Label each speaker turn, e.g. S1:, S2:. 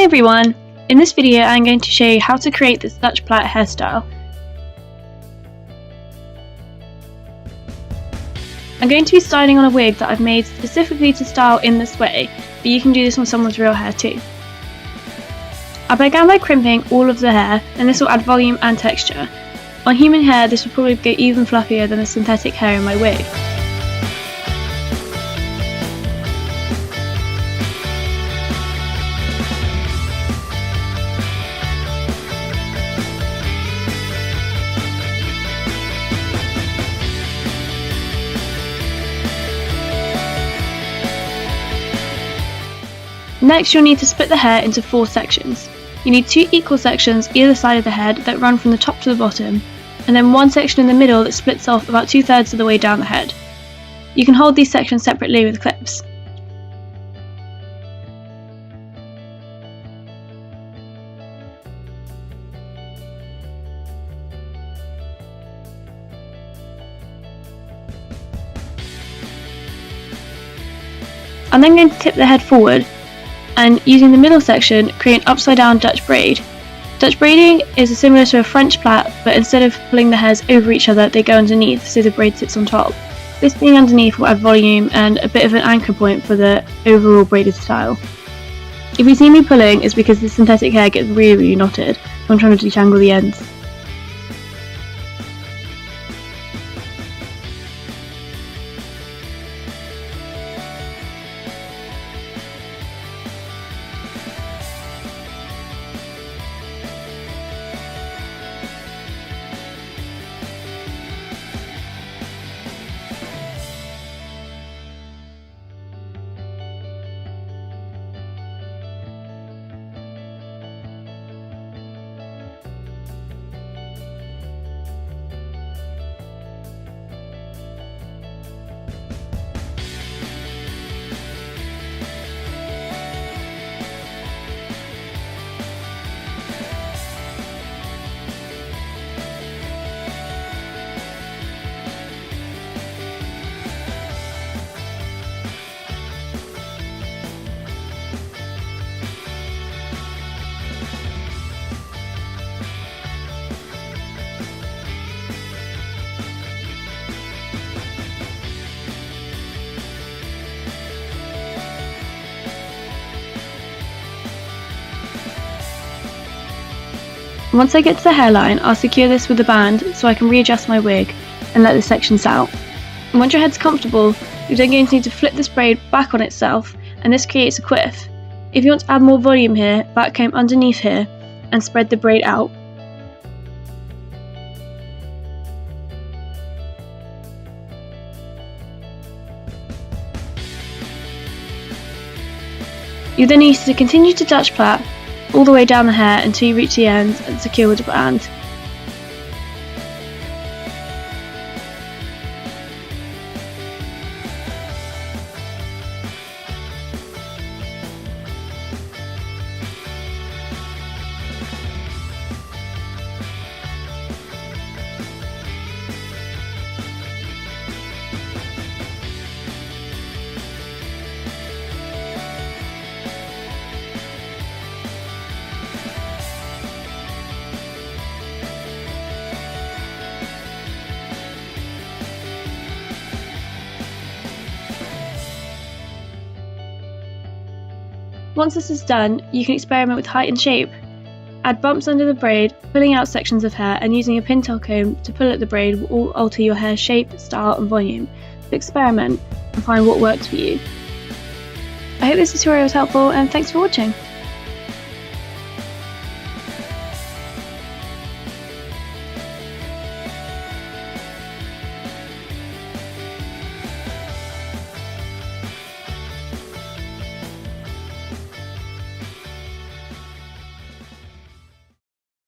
S1: everyone! In this video I'm going to show you how to create this Dutch plait hairstyle. I'm going to be styling on a wig that I've made specifically to style in this way, but you can do this on someone's real hair too. I began by crimping all of the hair, and this will add volume and texture. On human hair this will probably go even fluffier than the synthetic hair in my wig. Next, you'll need to split the hair into 4 sections. You need 2 equal sections either side of the head that run from the top to the bottom, and then 1 section in the middle that splits off about 2/3 of the way down the head. You can hold these sections separately with clips. I'm then going to tip the head forward, and using the middle section, create an upside down Dutch braid. Dutch braiding is similar to a French plait, but instead of pulling the hairs over each other, they go underneath, so the braid sits on top. This being underneath will add volume and a bit of an anchor point for the overall braided style. If you see me pulling, it's because the synthetic hair gets really knotted when I'm trying to detangle the ends. Once I get to the hairline, I'll secure this with a band so I can readjust my wig and let the sections out. And once your head's comfortable, you're then going to need to flip this braid back on itself, and this creates a quiff. If you want to add more volume here, back comb underneath here and spread the braid out. You then need to continue to Dutch plait all the way down the hair until you reach the ends and secure with a band. Once this is done, you can experiment with height and shape. Add bumps under the braid, pulling out sections of hair, and using a pintail comb to pull at the braid will all alter your hair's shape, style and volume. So experiment and find what works for you. I hope this tutorial was helpful, and thanks for watching.